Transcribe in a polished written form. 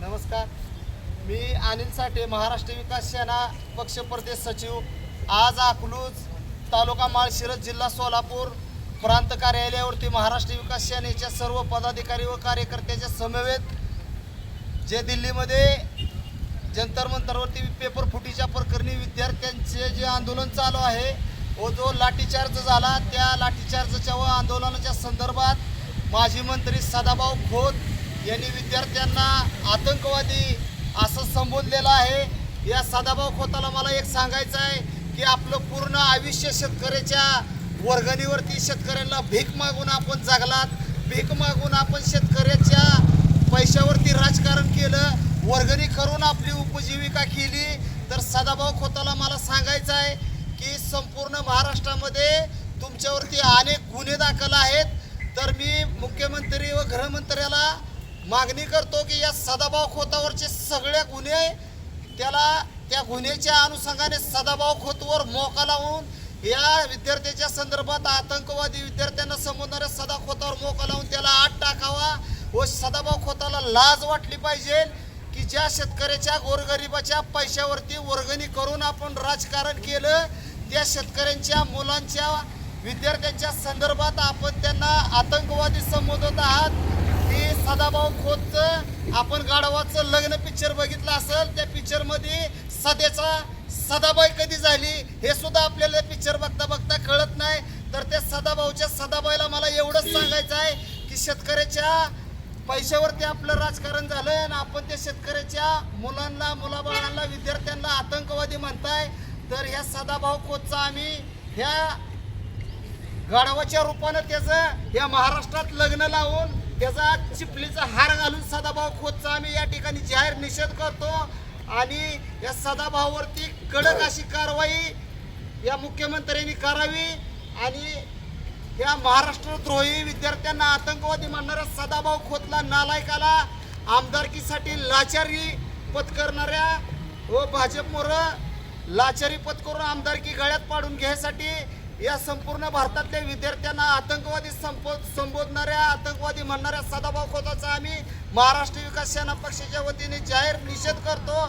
नमस्कार. मी अनिल साठे, महाराष्ट्र विकास सेना पक्ष प्रदेश सचिव. आज अकलूज तालुका माळशिरस जिल्हा सोलापूर प्रांत कार्यालयावरती महाराष्ट्र विकास सेनेच्या सर्व पदाधिकारी व कार्यकर्त्याच्या समवेत जे दिल्लीमध्ये जंतर मंतरवरती पेपर फुटीच्या प्रकरणी विद्यार्थ्यांचे जे आंदोलन चालू आहे व जो लाठीचार्ज झाला, त्या लाठीचार्जच्या व आंदोलनाच्या संदर्भात माजी मंत्री सदाभाऊ खोत यांनी विद्यार्थ्यांना आतंकवादी असं संबोधलेलं आहे. या सदाभाऊ खोताला मला एक सांगायचं आहे की आपलं पूर्ण आयुष्य शेतकऱ्याच्या वर्गणीवरती, शेतकऱ्यांना भीक मागून आपण जगलात, भीक मागून आपण शेतकऱ्याच्या पैशावरती राजकारण केलं, वर्गणी करून आपली उपजीविका केली. तर सदाभाऊ खोताला मला सांगायचं आहे की संपूर्ण महाराष्ट्रामध्ये तुमच्यावरती अनेक गुन्हे दाखल आहेत. तर मी मुख्यमंत्री व गृहमंत्र्याला मागणी करतो की या सदाभाऊ खोतावरचे सगळे गुन्हे त्या गुन्ह्याच्या अनुषंगाने सदाभाऊ खोतवर मोका लावून या विद्यार्थ्याच्या संदर्भात आतंकवादी विद्यार्थ्यांना संबोधणाऱ्या सदा खोतावर मोका लावून त्याला आत टाकावा व सदाभाऊ खोताला लाज वाटली पाहिजे की ज्या शेतकऱ्याच्या गोरगरिबाच्या पैशावरती वर्गणी करून आपण राजकारण केलं, त्या शेतकऱ्यांच्या मुलांच्या विद्यार्थ्यांच्या संदर्भात आपण त्यांना आतंकवादी संबोधत आहात. की सदाभाऊ खोतचं आपण गाढवाचं लग्न पिक्चर बघितलं असेल, त्या पिक्चरमध्ये सध्याचा सदाबाई कधी झाली हे सुद्धा आपल्याला पिक्चर बघता बघता कळत नाही. तर त्या सदाभाऊच्या सदाबाईला मला एवढंच सांगायचं आहे की शेतकऱ्याच्या पैशावरती आपलं राजकारण झालं आणि आपण त्या शेतकऱ्याच्या मुलांना, मुलाबाळांना, विद्यार्थ्यांना आतंकवादी म्हणताय. तर ह्या सदाभाऊ खोतचा आम्ही ह्या गाढवाच्या रूपानं त्याचं या महाराष्ट्रात लग्न लावून त्याचा चिपलीचा हार घालून सदाभाऊ खोतचा आम्ही या ठिकाणी जाहीर निषेध करतो. आणि या सदाभाऊवरती कडक अशी कारवाई या मुख्यमंत्र्यांनी करावी आणि या महाराष्ट्रद्रोही विद्यार्थ्यांना आतंकवादी म्हणणाऱ्या सदाभाऊ खोतला, नालायकाला, आमदारकीसाठी लाचारी पत्करणाऱ्या व भाजपमुळं लाचारी पत्करून आमदारकी गळ्यात पाडून घ्यायसाठी या संपूर्ण भारतातल्या विद्यार्थ्यांना आतंकवादी संबोधणाऱ्या, आतंकवादी म्हणणाऱ्या सदाभाऊ खोताचा आम्ही महाराष्ट्र विकास सेना पक्षाच्या वतीने जाहीर निषेध करतो.